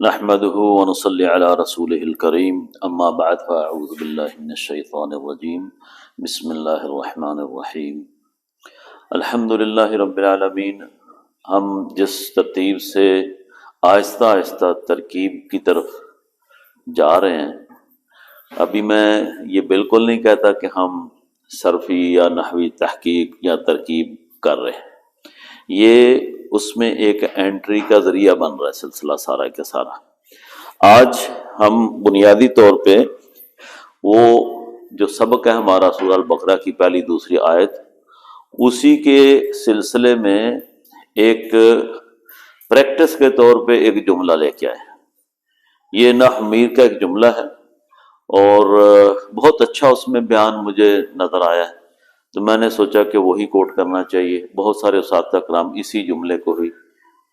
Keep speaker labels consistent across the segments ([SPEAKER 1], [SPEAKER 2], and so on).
[SPEAKER 1] نحمده ونصلي على رسوله الكريم اما بعد فاعوذ بالله من الشيطان الرجيم بسم الله الرحمن الرحیم الحمد للہ رب العالمین۔ ہم جس ترتیب سے آہستہ آہستہ ترکیب کی طرف جا رہے ہیں، ابھی میں یہ بالکل نہیں کہتا کہ ہم صرفی یا نحوی تحقیق یا ترکیب کر رہے ہیں، یہ اس میں ایک انٹری کا ذریعہ بن رہا ہے سلسلہ سارا کا سارا۔ آج ہم بنیادی طور پہ وہ جو سبق ہے ہمارا سورہ البقرہ کی پہلی دوسری آیت، اسی کے سلسلے میں ایک پریکٹس کے طور پہ ایک جملہ لے کے آئے۔ یہ نحو میر کا ایک جملہ ہے اور بہت اچھا اس میں بیان مجھے نظر آیا ہے، تو میں نے سوچا کہ وہی کوٹ کرنا چاہیے۔ بہت سارے اساتذہ کرام اسی جملے کو ہی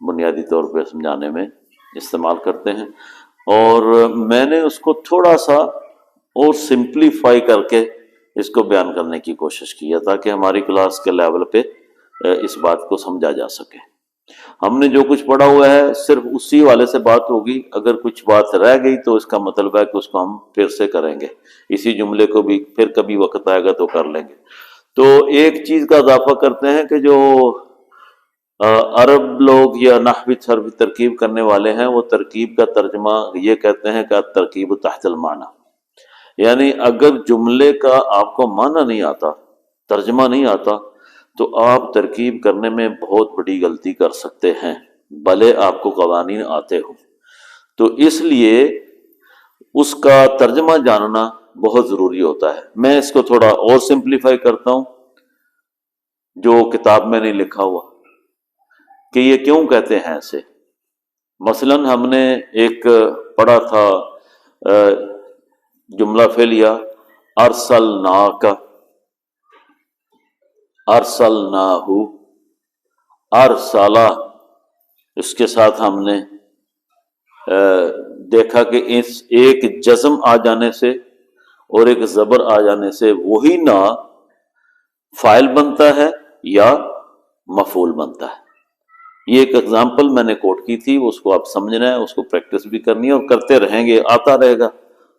[SPEAKER 1] بنیادی طور پہ سمجھانے میں استعمال کرتے ہیں، اور میں نے اس کو تھوڑا سا اور سمپلیفائی کر کے اس کو بیان کرنے کی کوشش کی ہے تاکہ ہماری کلاس کے لیول پہ اس بات کو سمجھا جا سکے۔ ہم نے جو کچھ پڑھا ہوا ہے صرف اسی والے سے بات ہوگی، اگر کچھ بات رہ گئی تو اس کا مطلب ہے کہ اس کو ہم پھر سے کریں گے، اسی جملے کو بھی پھر کبھی وقت آئے گا تو کر لیں گے۔ تو ایک چیز کا اضافہ کرتے ہیں کہ جو عرب لوگ یا نحوی صرفی ترکیب کرنے والے ہیں، وہ ترکیب کا ترجمہ یہ کہتے ہیں کہ ترکیب تحت المعنی، یعنی اگر جملے کا آپ کو معنی نہیں آتا، ترجمہ نہیں آتا، تو آپ ترکیب کرنے میں بہت بڑی غلطی کر سکتے ہیں، بھلے آپ کو قوانین آتے ہو۔ تو اس لیے اس کا ترجمہ جاننا بہت ضروری ہوتا ہے۔ میں اس کو تھوڑا اور سمپلیفائی کرتا ہوں جو کتاب میں نہیں لکھا ہوا کہ یہ کیوں کہتے ہیں ایسے۔ مثلا ہم نے ایک پڑھا تھا جملہ فعلیہ ارسلناک، ارسلناہ، ارسلہ، اس کے ساتھ ہم نے دیکھا کہ اس ایک جزم آ جانے سے اور ایک زبر آ جانے سے وہی نہ فاعل بنتا ہے یا مفعول بنتا ہے۔ یہ ایک اگزامپل میں نے کوٹ کی تھی، اس کو آپ سمجھنا ہے، اس کو پریکٹس بھی کرنی ہے اور کرتے رہیں گے، آتا رہے گا،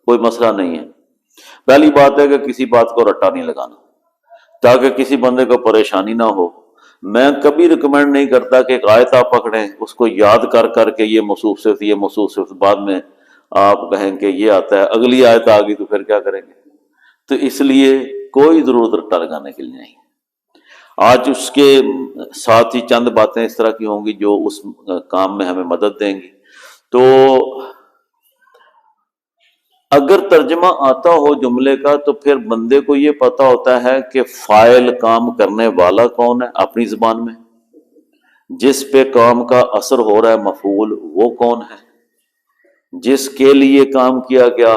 [SPEAKER 1] کوئی مسئلہ نہیں ہے۔ پہلی بات ہے کہ کسی بات کو رٹا نہیں لگانا تاکہ کسی بندے کو پریشانی نہ ہو۔ میں کبھی ریکمینڈ نہیں کرتا کہ ایک آیت آپ پکڑیں، اس کو یاد کر کر کے یہ موصوف صفت، یہ موصوف صفت، بعد میں آپ کہیں کہ یہ آتا ہے، اگلی آیت آ گئی تو پھر کیا کریں گے؟ تو اس لیے کوئی ضرورت رٹا لگانے کے لیے نہیں۔ آج اس کے ساتھ ہی چند باتیں اس طرح کی ہوں گی جو اس کام میں ہمیں مدد دیں گی۔ تو اگر ترجمہ آتا ہو جملے کا تو پھر بندے کو یہ پتا ہوتا ہے کہ فاعل، کام کرنے والا کون ہے اپنی زبان میں، جس پہ کام کا اثر ہو رہا ہے مفعول وہ کون ہے، جس کے لیے کام کیا گیا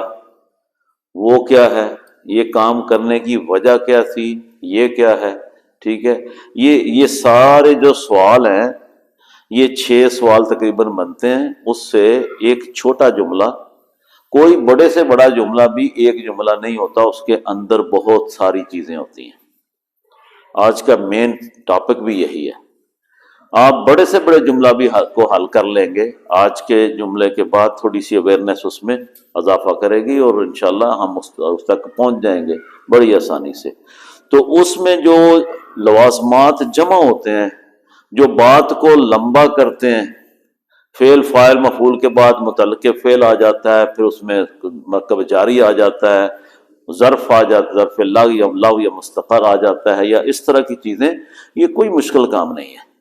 [SPEAKER 1] وہ کیا ہے، یہ کام کرنے کی وجہ کیا تھی، یہ کیا ہے، ٹھیک ہے۔ یہ سارے جو سوال ہیں، یہ 6 سوال تقریباً بنتے ہیں، اس سے ایک چھوٹا جملہ، کوئی بڑے سے بڑا جملہ بھی ایک جملہ نہیں ہوتا، اس کے اندر بہت ساری چیزیں ہوتی ہیں۔ آج کا مین ٹاپک بھی یہی ہے۔ آپ بڑے سے بڑے جملہ بھی کو حل کر لیں گے، آج کے جملے کے بعد تھوڑی سی اویئرنیس اس میں اضافہ کرے گی اور انشاءاللہ ہم اس تک پہنچ جائیں گے بڑی آسانی سے۔ تو اس میں جو لوازمات جمع ہوتے ہیں، جو بات کو لمبا کرتے ہیں، فعل، فاعل، مفعول کے بعد متعلق فعل آ جاتا ہے، پھر اس میں مرکب جاری آ جاتا ہے، ظرف آ جاتا ہے، ظرف لغو یا مستقر آ جاتا ہے، یا اس طرح کی چیزیں، یہ کوئی مشکل کام نہیں ہے،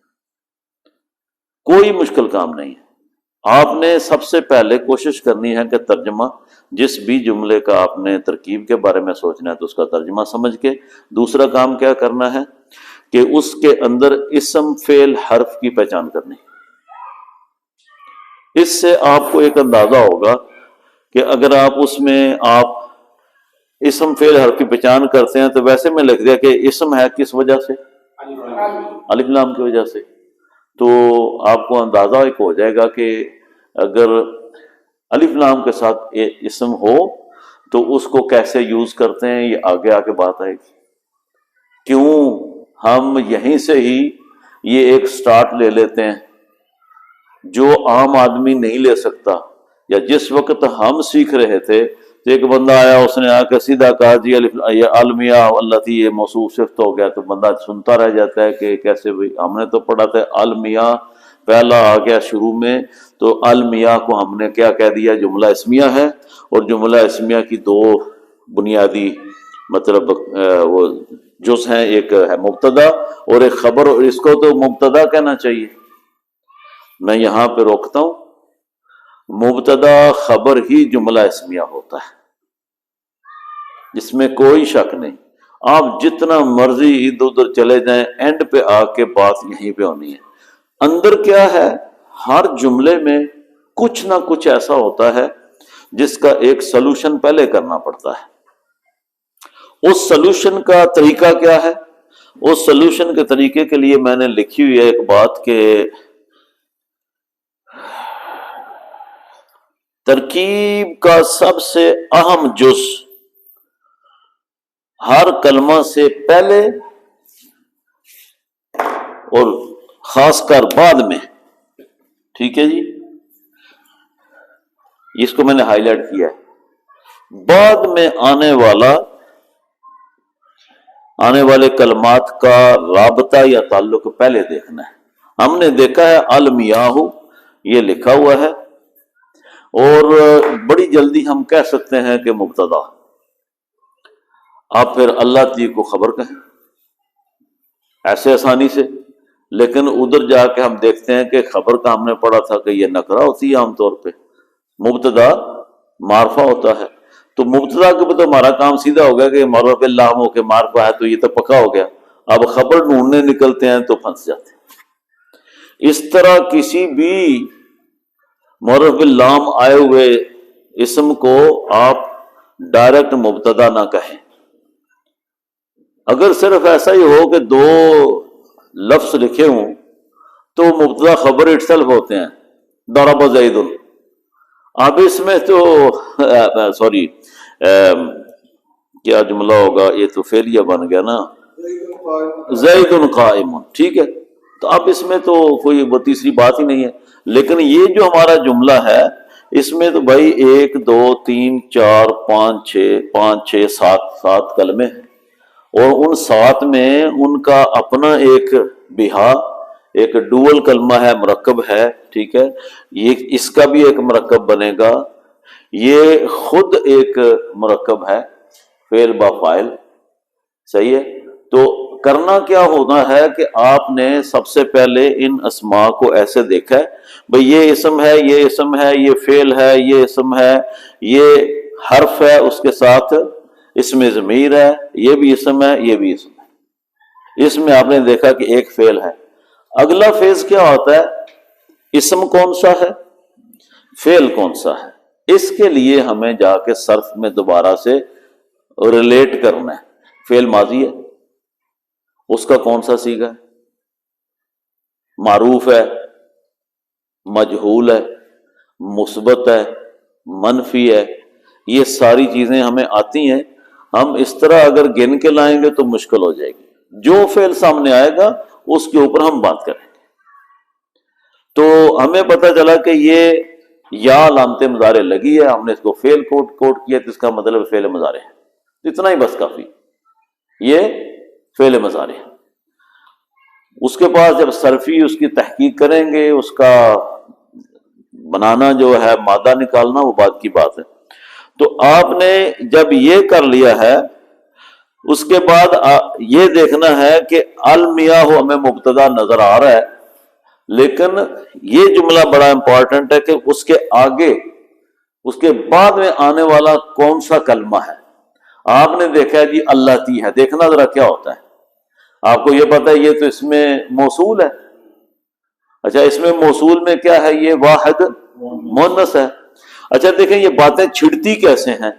[SPEAKER 1] کوئی مشکل کام نہیں ہے۔ آپ نے سب سے پہلے کوشش کرنی ہے کہ ترجمہ، جس بھی جملے کا آپ نے ترکیب کے بارے میں سوچنا ہے تو اس کا ترجمہ سمجھ کے دوسرا کام کیا کرنا ہے کہ اس کے اندر اسم، فعل، حرف کی پہچان کرنی۔ اس سے آپ کو ایک اندازہ ہوگا کہ اگر آپ اس میں آپ اسم، فعل، حرف کی پہچان کرتے ہیں تو ویسے میں لکھ دیا کہ اسم ہے کس وجہ سے، الف لام کی وجہ سے، تو آپ کو اندازہ ایک ہو جائے گا کہ اگر الف لام کے ساتھ اسم ہو تو اس کو کیسے یوز کرتے ہیں، یہ آگے آگے بات آئے گی۔ کیوں ہم یہیں سے ہی یہ ایک سٹارٹ لے لیتے ہیں جو عام آدمی نہیں لے سکتا، یا جس وقت ہم سیکھ رہے تھے تو ایک بندہ آیا، اس نے آ کے سیدھا کہا جی یہ المیاء اللہ تھی، یہ موصوف صفت ہو گیا، تو بندہ سنتا رہ جاتا ہے کہ کیسے بھائی، ہم نے تو پڑھا تھا المیاء پہلا آ گیا شروع میں، تو المیاء کو ہم نے کیا کہہ دیا؟ جملہ اسمیہ ہے، اور جملہ اسمیہ کی دو بنیادی مطلب وہ جز ہیں، ایک ہے مبتدا اور ایک خبر، اور اس کو تو مبتدا کہنا چاہیے۔ میں یہاں پہ روکتا ہوں، مبتدا خبر ہی جملہ اسمیہ ہوتا ہے، اس میں کوئی شک نہیں۔ آپ جتنا مرضی ادھر ادھر چلے جائیں، اینڈ پہ آ کے بات یہیں پہ ہونی ہے۔ اندر کیا ہے؟ ہر جملے میں کچھ نہ کچھ ایسا ہوتا ہے جس کا ایک سلوشن پہلے کرنا پڑتا ہے۔ اس سلوشن کا طریقہ کیا ہے؟ اس سلوشن کے طریقے کے لیے میں نے لکھی ہوئی ہے ایک بات کہ ترکیب کا سب سے اہم جز ہر کلمہ سے پہلے اور خاص کر بعد میں، ٹھیک ہے جی، اس کو میں نے ہائی لائٹ کیا ہے، بعد میں آنے والے کلمات کا رابطہ یا تعلق پہلے دیکھنا ہے۔ ہم نے دیکھا ہے المیاہ یہ لکھا ہوا ہے، اور بڑی جلدی ہم کہہ سکتے ہیں کہ مبتدا، آپ پھر اللہ تی کو خبر کہیں ایسے آسانی سے، لیکن ادھر جا کے ہم دیکھتے ہیں کہ خبر کا ہم نے پڑھا تھا کہ یہ نکرہ ہوتی ہے عام طور پہ، مبتدا معرفہ ہوتا ہے، تو مبتدا کے بعد ہمارا کام سیدھا ہو گیا کہ معرفہ باللہ ہو کے معرفہ ہے تو یہ تو پکا ہو گیا، اب خبر ڈھونڈنے نکلتے ہیں تو پھنس جاتے ہیں۔ اس طرح کسی بھی معرف باللام آئے ہوئے اسم کو آپ ڈائریکٹ مبتدا نہ کہیں۔ اگر صرف ایسا ہی ہو کہ دو لفظ لکھے ہوں تو مبتدا خبر اٹسلف ہوتے ہیں، ضرب زید، اب اس میں تو سوری کیا جملہ ہوگا، یہ تو فعلیہ بن گیا نا، زید قائم، ٹھیک ہے، تو اب اس میں تو کوئی وہ تیسری بات ہی نہیں ہے۔ لیکن یہ جو ہمارا جملہ ہے اس میں تو بھائی 1 2 3 4 5 6 7 کلمے ہیں، اور ان 7 میں ان کا اپنا ایک بہا، ایک ڈوول کلمہ ہے، مرکب ہے، ٹھیک ہے، یہ اس کا بھی ایک مرکب بنے گا، یہ خود ایک مرکب ہے، فعل با فاعل، صحیح ہے۔ تو کرنا کیا ہونا ہے کہ آپ نے سب سے پہلے ان اسماء کو ایسے دیکھا ہے، بھئی یہ اسم ہے، یہ اسم ہے، یہ فعل ہے، یہ اسم ہے، یہ حرف ہے، اس کے ساتھ اسم ضمیر ہے، یہ بھی اسم ہے، یہ بھی اسم ہے۔ اس میں آپ نے دیکھا کہ ایک فعل ہے۔ اگلا فیز کیا ہوتا ہے؟ اسم کون سا ہے، فعل کون سا ہے، اس کے لیے ہمیں جا کے صرف میں دوبارہ سے ریلیٹ کرنا ہے۔ فعل ماضی ہے، اس کا کون سا صیغہ ہے؟ معروف ہے، مجہول ہے، مثبت ہے، منفی ہے، یہ ساری چیزیں ہمیں آتی ہیں۔ ہم اس طرح اگر گن کے لائیں گے تو مشکل ہو جائے گی، جو فعل سامنے آئے گا اس کے اوپر ہم بات کریں گے۔ تو ہمیں پتہ چلا کہ یہ یا علامت مضارع لگی ہے، ہم نے اس کو فعل کوٹ کیا، تو اس کا مطلب فعل مضارع ہے، اتنا ہی بس کافی، یہ فعل مضارع ہے۔ اس کے بعد جب صرفی اس کی تحقیق کریں گے، اس کا بنانا جو ہے مادہ نکالنا، وہ بات کی بات ہے۔ تو آپ نے جب یہ کر لیا ہے، اس کے بعد یہ دیکھنا ہے کہ المیاہ ہمیں مبتدا نظر آ رہا ہے، لیکن یہ جملہ بڑا امپورٹنٹ ہے کہ اس کے آگے، اس کے بعد میں آنے والا کون سا کلمہ ہے۔ آپ نے دیکھا ہے جی اللہ تی ہے، دیکھنا ذرا کیا ہوتا ہے، آپ کو یہ پتا ہے یہ تو اس میں موصول ہے، اچھا اس میں موصول میں کیا ہے، یہ واحد مؤنث ہے۔ اچھا دیکھیں یہ باتیں چھڑتی کیسے ہیں،